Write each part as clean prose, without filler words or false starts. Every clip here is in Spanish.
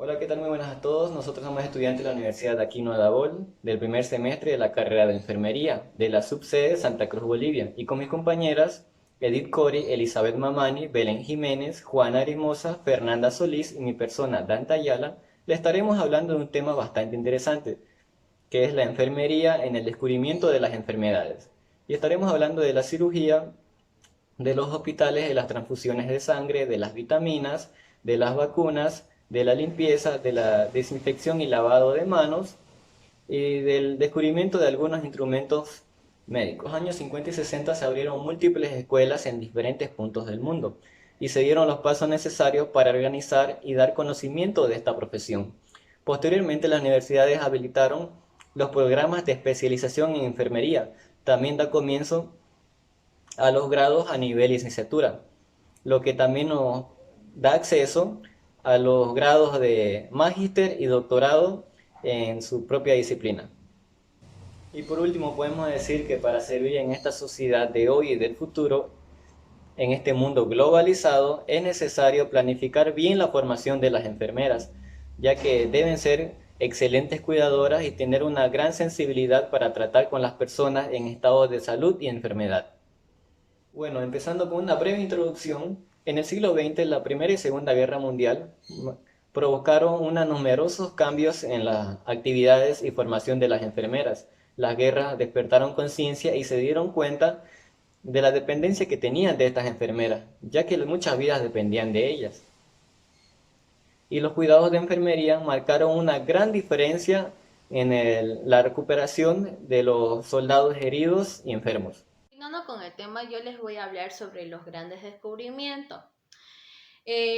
Hola, ¿qué tal? Muy buenas a todos. Nosotros somos estudiantes de la Universidad de Aquino Adabol, del primer semestre de la carrera de Enfermería, de la subsede Santa Cruz, Bolivia. Y con mis compañeras Edith Cori, Elizabeth Mamani, Belén Jiménez, Juana Hermosa, Fernanda Solís y mi persona, Danta Ayala, le estaremos hablando de un tema bastante interesante, que es la enfermería en el descubrimiento de las enfermedades. Y estaremos hablando de la cirugía, de los hospitales, de las transfusiones de sangre, de las vitaminas, de las vacunas, de la limpieza, de la desinfección y lavado de manos y del descubrimiento de algunos instrumentos médicos. En los años 50 y 60 se abrieron múltiples escuelas en diferentes puntos del mundo y se dieron los pasos necesarios para organizar y dar conocimiento de esta profesión. Posteriormente, las universidades habilitaron los programas de especialización en enfermería. También da comienzo a los grados a nivel licenciatura, lo que también nos da acceso a los grados de magíster y doctorado en su propia disciplina. Y por último, podemos decir que para servir en esta sociedad de hoy y del futuro, en este mundo globalizado, es necesario planificar bien la formación de las enfermeras, ya que deben ser excelentes cuidadoras y tener una gran sensibilidad para tratar con las personas en estado de salud y enfermedad. Bueno, empezando con una breve introducción, en el siglo XX la Primera y Segunda Guerra Mundial provocaron unos numerosos cambios en las actividades y formación de las enfermeras. Las guerras despertaron conciencia y se dieron cuenta de la dependencia que tenían de estas enfermeras, ya que muchas vidas dependían de ellas. Y los cuidados de enfermería marcaron una gran diferencia en la recuperación de los soldados heridos y enfermos. Continuando con el tema, yo les voy a hablar sobre los grandes descubrimientos.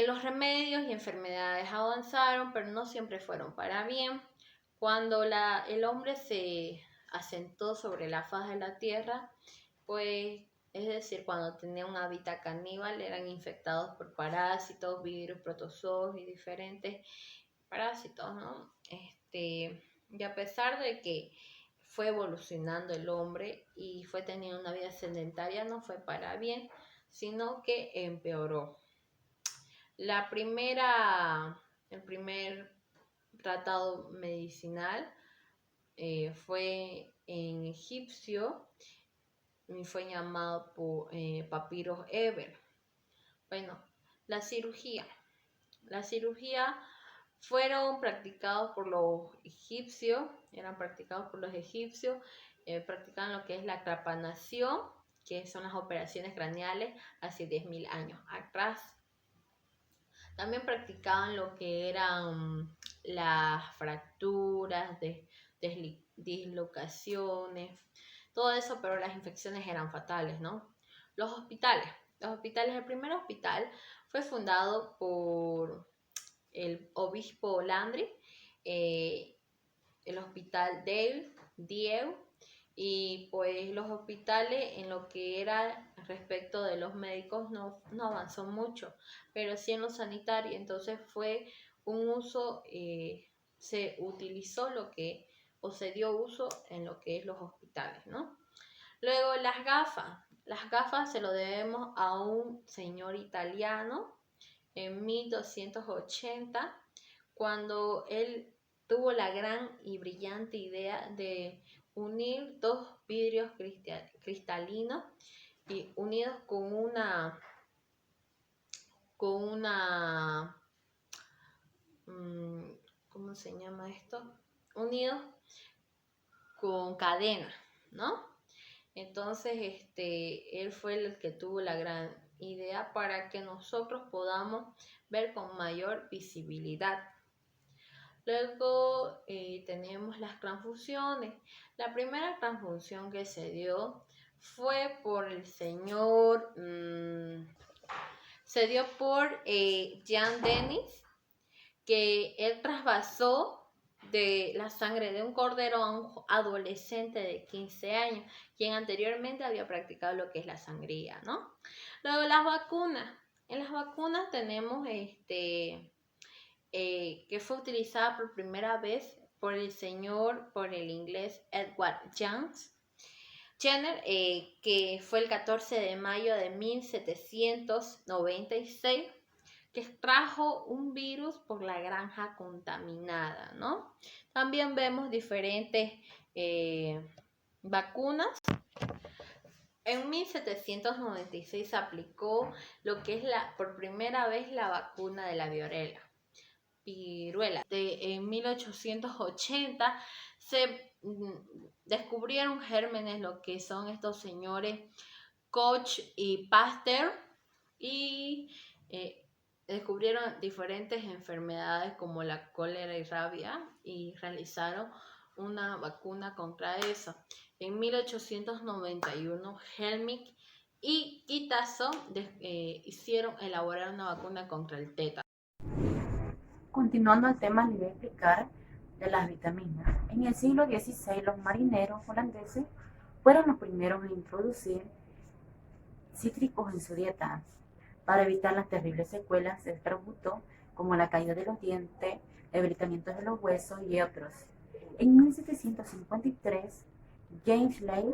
Los remedios y enfermedades avanzaron, pero no siempre fueron para bien. Cuando el hombre se asentó sobre la faz de la tierra, pues, es decir, cuando tenía un hábitat caníbal, eran infectados por parásitos, virus, protozoos y diferentes parásitos, ¿no? Y a pesar de que fue evolucionando el hombre y fue teniendo una vida sedentaria, no fue para bien, sino que empeoró. El primer tratado medicinal fue en egipcio y fue llamado por Papyrus Eber. Bueno, la cirugía. La cirugía fueron practicados por los egipcios, eran practicados por los egipcios, practicaban lo que es la trepanación, que son las operaciones craneales hace 10.000 años atrás. También practicaban lo que eran las fracturas, dislocaciones, todo eso, pero las infecciones eran fatales, ¿no? Los hospitales. El primer hospital fue fundado por el obispo Landry, eh, el hospital Dieu, y pues los hospitales en lo que era respecto de los médicos no avanzó mucho, pero sí en lo sanitario, entonces fue un uso, se utilizó o se dio uso en lo que es los hospitales, ¿no? Luego las gafas se lo debemos a un señor italiano en 1280, cuando él tuvo la gran y brillante idea de unir dos vidrios cristalinos y unidos con una, mm, ¿cómo se llama esto? Unidos con cadena, ¿no? Entonces, él fue el que tuvo la gran idea para que nosotros podamos ver con mayor visibilidad. Luego tenemos las transfusiones. La primera transfusión que se dio fue por el señor, se dio por Jean Denis, que él trasvasó de la sangre de un cordero a un adolescente de 15 años, quien anteriormente había practicado lo que es la sangría, ¿no? Luego las vacunas. En las vacunas tenemos que fue utilizada por primera vez por el inglés Edward Jenner, que fue el 14 de mayo de 1796, que extrajo un virus por la granja contaminada, ¿no? También vemos diferentes vacunas. En 1796 se aplicó lo que es por primera vez la vacuna de la viruela. En 1880 se descubrieron gérmenes, lo que son estos señores Koch y Pasteur, y descubrieron diferentes enfermedades como la cólera y rabia y realizaron una vacuna contra eso. En 1891, Helmich y Kitazov hicieron elaborar una vacuna contra el tétano. Continuando el tema, les voy a explicar de las vitaminas. En el siglo XVI, los marineros holandeses fueron los primeros en introducir cítricos en su dieta para evitar las terribles secuelas del escorbuto, como la caída de los dientes, debilitamiento de los huesos y otros. En 1753, James Ley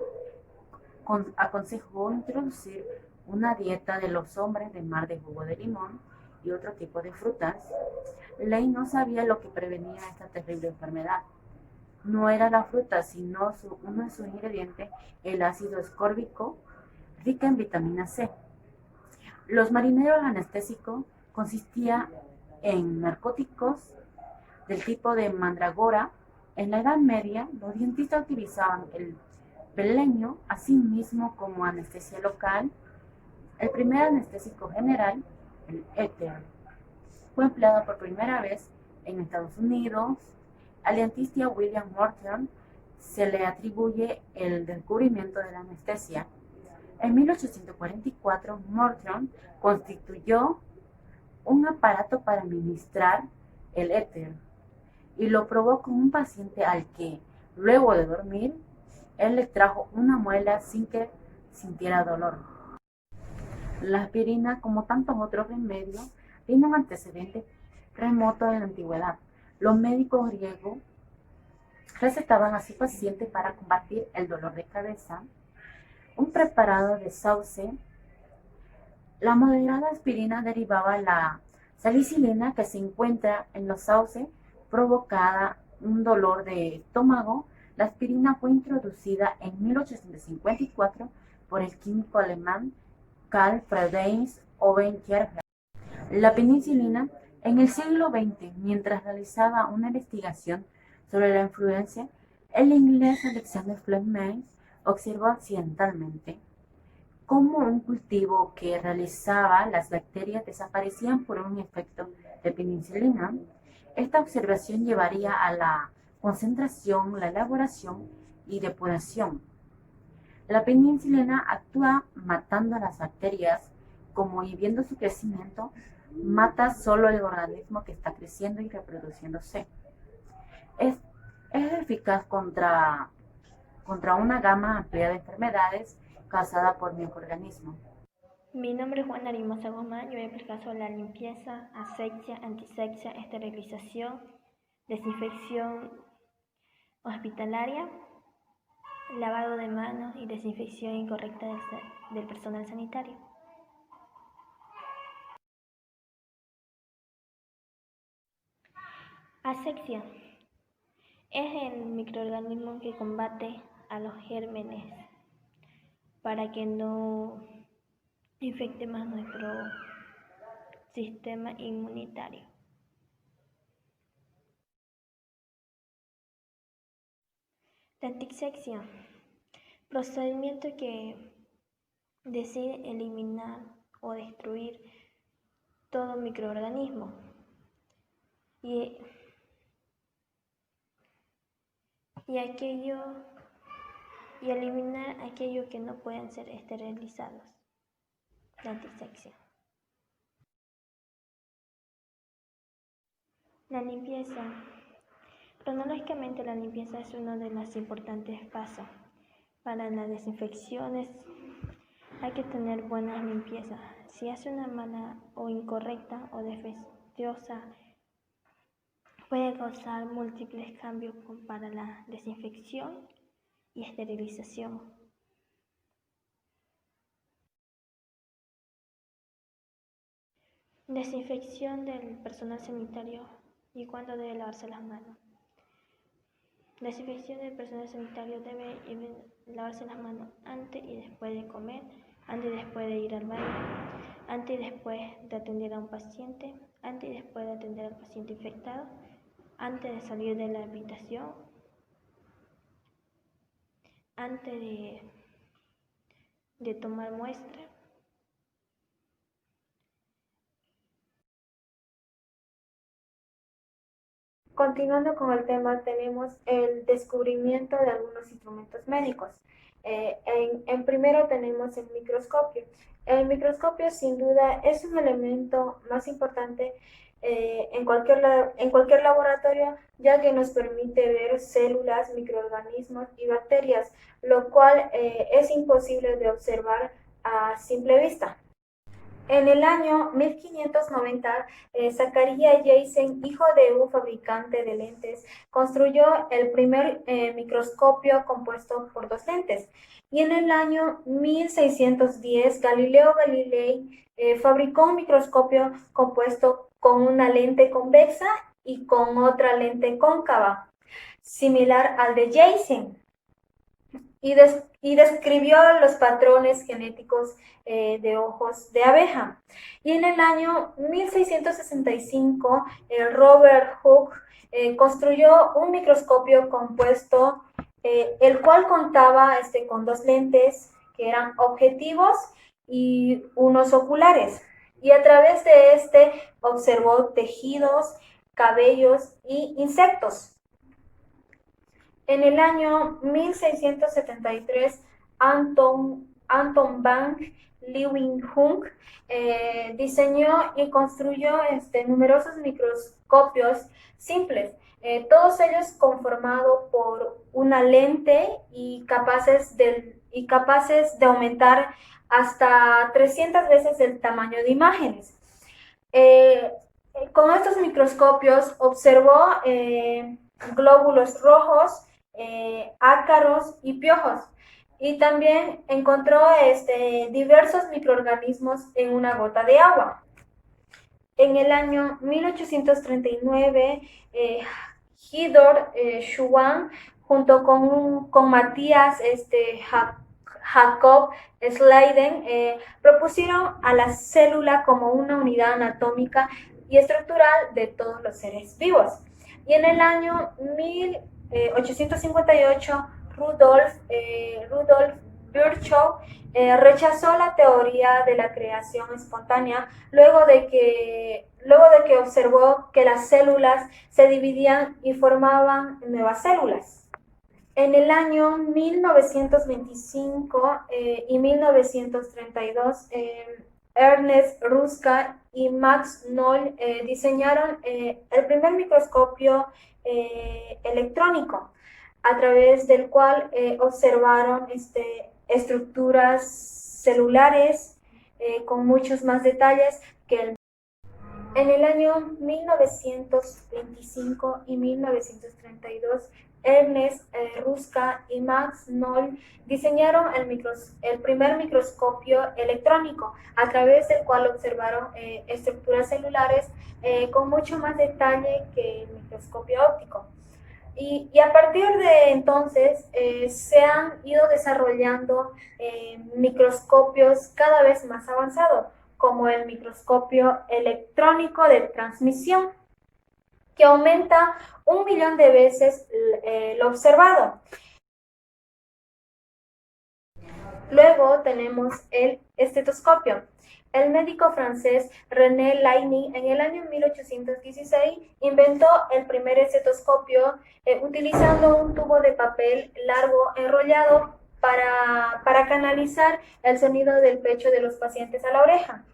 aconsejó introducir una dieta de los hombres de mar de jugo de limón y otro tipo de frutas. Ley no sabía lo que prevenía esta terrible enfermedad. No era la fruta, sino uno de sus ingredientes, el ácido ascórbico, rica en vitamina C. Los marineros anestésicos consistían en narcóticos del tipo de mandragora. En la Edad Media, los dentistas utilizaban el beleño asimismo como anestesia local. El primer anestésico general, el éter, fue empleado por primera vez en Estados Unidos. Al dentista William Morton se le atribuye el descubrimiento de la anestesia. En 1844, Morton constituyó un aparato para administrar el éter y lo probó con un paciente al que, luego de dormir, él le trajo una muela sin que sintiera dolor. La aspirina, como tantos otros remedios, tiene un antecedente remoto en la antigüedad. Los médicos griegos recetaban a sus pacientes para combatir el dolor de cabeza un preparado de sauce. La moderada aspirina derivaba la salicilina que se encuentra en los sauces, provocada un dolor de estómago. La aspirina fue introducida en 1854 por el químico alemán Karl Friedrich Oebecker. La penicilina, en el siglo XX, mientras realizaba una investigación sobre la influenza, el inglés Alexander Fleming observó accidentalmente cómo un cultivo que realizaba las bacterias desaparecían por un efecto de penicilina. Esta observación llevaría a la concentración, la elaboración y depuración. La penicilina actúa matando a las bacterias, como inhibiendo su crecimiento, mata solo el organismo que está creciendo y reproduciéndose. Es eficaz contra una gama amplia de enfermedades causadas por microorganismos. Mi nombre es Juana Hermosa Guzmán. Yo voy a explicar sobre la limpieza, asepsia, antisepsia, esterilización, desinfección hospitalaria, lavado de manos y desinfección incorrecta del personal sanitario. Asepsia es el microorganismo que combate a los gérmenes para que no infecte más nuestro sistema inmunitario. La antisepsia, procedimiento que decide eliminar o destruir todo microorganismo y eliminar aquellos que no pueden ser esterilizados. La antisepsia. La limpieza. Cronológicamente, la limpieza es uno de los importantes pasos. Para las desinfecciones hay que tener buena limpieza. Si hace una mala o incorrecta o defectuosa, puede causar múltiples cambios para la desinfección y esterilización. Desinfección del personal sanitario y cuándo debe lavarse las manos. Desinfección del personal sanitario debe lavarse las manos antes y después de comer, antes y después de ir al baño, antes y después de atender a un paciente, antes y después de atender al paciente infectado, antes de salir de la habitación, antes de tomar muestra. Continuando con el tema, tenemos el descubrimiento de algunos instrumentos médicos. En primero tenemos el microscopio. El microscopio sin duda es un elemento más importante en cualquier laboratorio, ya que nos permite ver células, microorganismos y bacterias, lo cual es imposible de observar a simple vista. En el año 1590, Zachariah Janssen, hijo de un fabricante de lentes, construyó el primer microscopio compuesto por dos lentes. Y en el año 1610, Galileo Galilei fabricó un microscopio compuesto con una lente convexa y con otra lente cóncava, similar al de Janssen. Y describió los patrones genéticos de ojos de abeja. Y en el año 1665, Robert Hooke construyó un microscopio compuesto, el cual contaba con dos lentes que eran objetivos y unos oculares. Y a través de este observó tejidos, cabellos y insectos. En el año 1673, Anton van Leeuwenhoek diseñó y construyó numerosos microscopios simples, todos ellos conformados por una lente y capaces de aumentar hasta 300 veces el tamaño de imágenes. Con estos microscopios observó glóbulos rojos, ácaros y piojos. Y también encontró diversos microorganismos en una gota de agua. En el año 1839, Hildor Schwann, junto con Matías Jacob Schleiden, propusieron a la célula como una unidad anatómica y estructural de todos los seres vivos. Y en el año 1858, Rudolf Virchow rechazó la teoría de la creación espontánea luego de que observó que las células se dividían y formaban nuevas células. En el año 1925 y 1932, Ernest Ruska y Max Noll diseñaron el primer microscopio electrónico, a través del cual observaron estructuras celulares con muchos más detalles que el. En el año 1925 y 1932, Ernest Ruska y Max Noll diseñaron el primer microscopio electrónico, a través del cual observaron estructuras celulares con mucho más detalle que el microscopio óptico. Y a partir de entonces se han ido desarrollando microscopios cada vez más avanzados, como el microscopio electrónico de transmisión, que aumenta 1.000.000 de veces lo observado. Luego tenemos el estetoscopio. El médico francés René Lainy en el año 1816 inventó el primer estetoscopio utilizando un tubo de papel largo enrollado para canalizar el sonido del pecho de los pacientes a la oreja.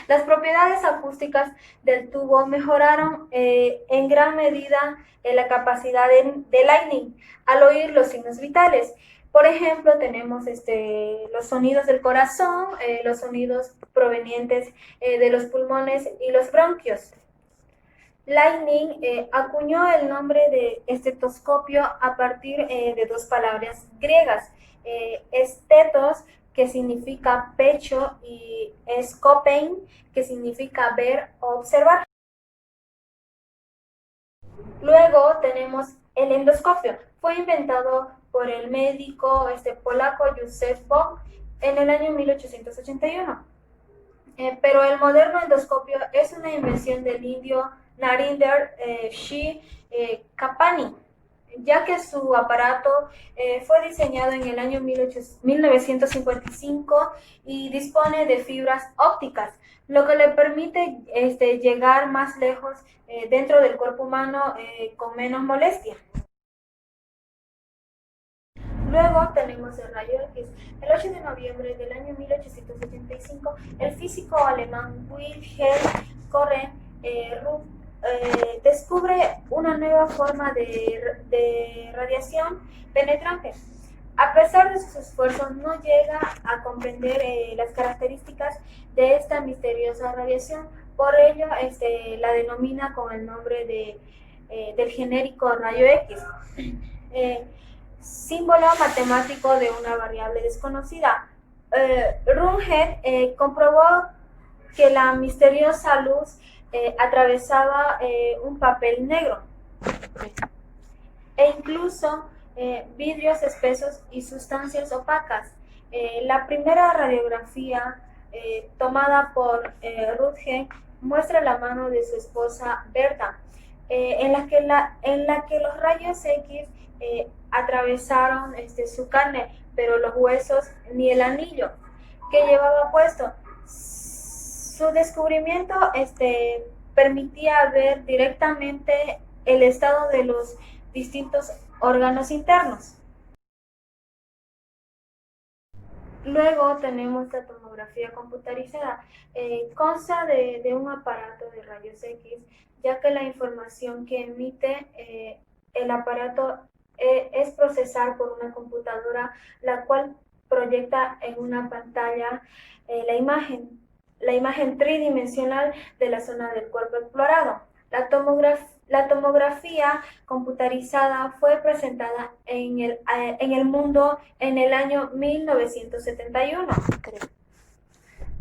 Las propiedades acústicas del tubo mejoraron en gran medida la capacidad de Lainy al oír los signos vitales. Por ejemplo, tenemos los sonidos del corazón, los sonidos provenientes de los pulmones y los bronquios. Lainy acuñó el nombre de estetoscopio a partir de dos palabras griegas, estetos, que significa pecho, y scopein, que significa ver o observar. Luego tenemos el endoscopio. Fue inventado por el médico polaco Józef Bock en el año 1881. Pero el moderno endoscopio es una invención del indio Narinder Shi Kapani, ya que su aparato fue diseñado en el año 1955 y dispone de fibras ópticas, lo que le permite llegar más lejos dentro del cuerpo humano con menos molestia. Luego tenemos el rayo X. El 8 de noviembre del año 1885, el físico alemán Wilhelm Conrad descubre una nueva forma de radiación penetrante. A pesar de sus esfuerzos, no llega a comprender las características de esta misteriosa radiación. Por ello, la denomina con el nombre del genérico rayo X. Símbolo matemático de una variable desconocida. Röntgen comprobó que la misteriosa luz atravesaba un papel negro e incluso vidrios espesos y sustancias opacas. La primera radiografía tomada por Röntgen muestra la mano de su esposa Berta, en la que los rayos X atravesaron su carne, pero los huesos ni el anillo que llevaba puesto. Su descubrimiento permitía ver directamente el estado de los distintos órganos internos. Luego tenemos la tomografía computarizada. Consta de un aparato de rayos X, ya que la información que emite el aparato es procesada por una computadora, la cual proyecta en una pantalla la imagen tridimensional de la zona del cuerpo explorado. La tomografía computarizada fue presentada en el mundo en el año 1971.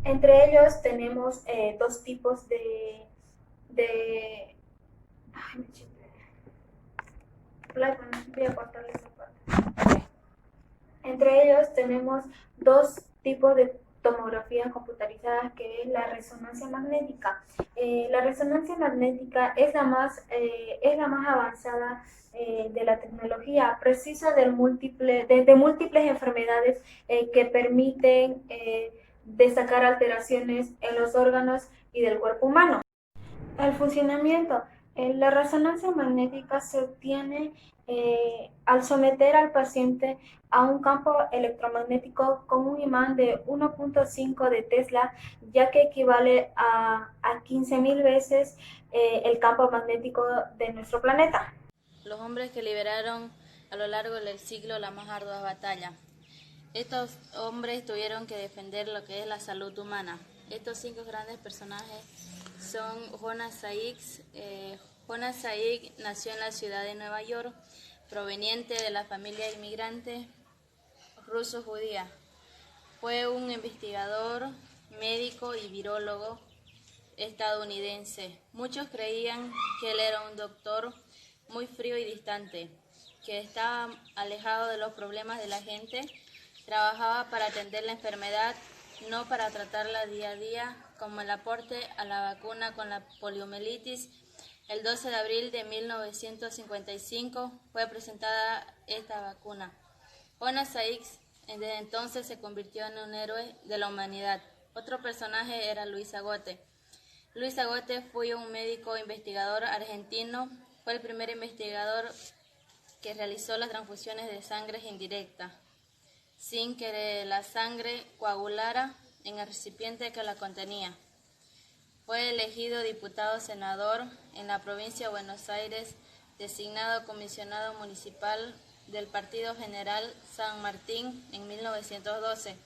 Entre ellos tenemos dos tipos de voy a cortarle esa parte. Entre ellos tenemos dos tipos de tomografía computarizada, que es la resonancia magnética. La resonancia magnética es la más avanzada de la tecnología, precisa de múltiples enfermedades que permiten destacar alteraciones en los órganos y del cuerpo humano. El funcionamiento. La resonancia magnética se obtiene al someter al paciente a un campo electromagnético con un imán de 1.5 de Tesla, ya que equivale a 15.000 veces el campo magnético de nuestro planeta. Los hombres que liberaron a lo largo del siglo la más ardua batalla. Estos hombres tuvieron que defender lo que es la salud humana. Estos 5 grandes personajes son Jonas Sykes. Jonas Sykes nació en la ciudad de Nueva York, proveniente de la familia inmigrante ruso-judía. Fue un investigador, médico y virólogo estadounidense. Muchos creían que él era un doctor muy frío y distante, que estaba alejado de los problemas de la gente. Trabajaba para atender la enfermedad, no para tratarla día a día, como el aporte a la vacuna con la poliomielitis. El 12 de abril de 1955 fue presentada esta vacuna. Jonas Sykes desde entonces se convirtió en un héroe de la humanidad. Otro personaje era Luis Agote. Luis Agote fue un médico investigador argentino. Fue el primer investigador que realizó las transfusiones de sangre indirecta, sin que la sangre coagulara en el recipiente que la contenía. Fue elegido diputado-senador en la provincia de Buenos Aires, designado comisionado municipal del Partido General San Martín en 1912.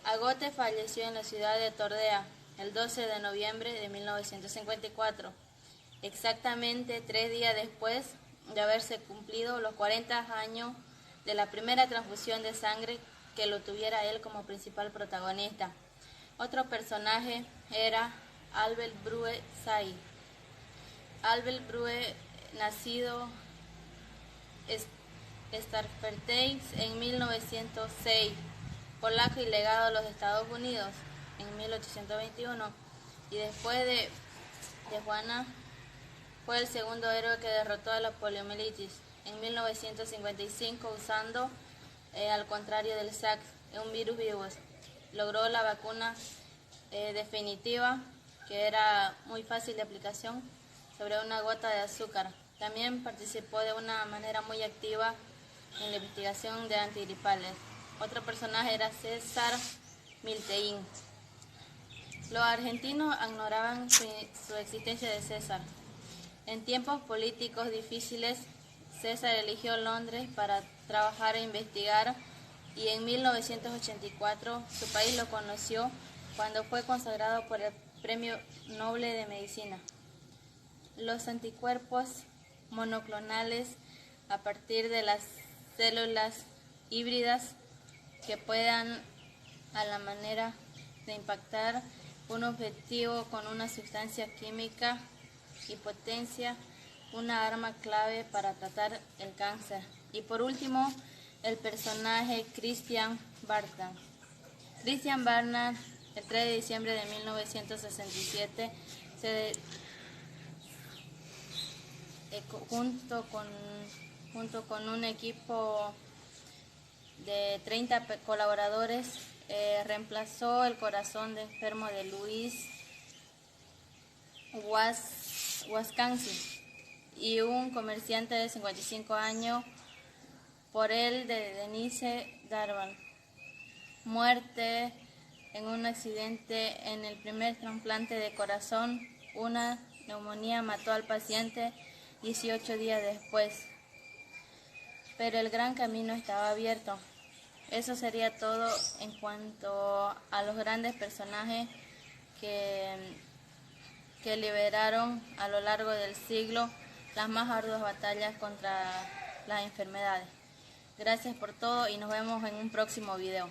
Agote falleció en la ciudad de Tordea el 12 de noviembre de 1954, exactamente 3 días después de haberse cumplido los 40 años de la primera transfusión de sangre que lo tuviera él como principal protagonista. Otro personaje era Albert Brue Say. Albert Brue, nacido Starferteins en 1906, polaco y legado a los Estados Unidos en 1821, y después de Juana fue el segundo héroe que derrotó a la poliomielitis en 1955 usando, al contrario del SARS, un virus vivo. Logró la vacuna definitiva, que era muy fácil de aplicación, sobre una gota de azúcar. También participó de una manera muy activa en la investigación de antigripales. Otro personaje era César Miltein. Los argentinos ignoraban su existencia de César. En tiempos políticos difíciles, César eligió Londres para trabajar e investigar, y en 1984 su país lo conoció cuando fue consagrado por el Premio Nobel de Medicina. Los anticuerpos monoclonales a partir de las células híbridas que puedan a la manera de impactar un objetivo con una sustancia química y potencia una arma clave para tratar el cáncer. Y por último, el personaje Christian Barnard. Christian Barnard, el 3 de diciembre de 1967, junto con un equipo de 30 colaboradores, reemplazó el corazón de enfermo de Louis Wisconsin y un comerciante de 55 años por el de Denise Darwin. Muerte en un accidente en el primer trasplante de corazón. Una neumonía mató al paciente 18 días después, pero el gran camino estaba abierto. Eso sería todo en cuanto a los grandes personajes que liberaron a lo largo del siglo las más arduas batallas contra las enfermedades. Gracias por todo y nos vemos en un próximo video.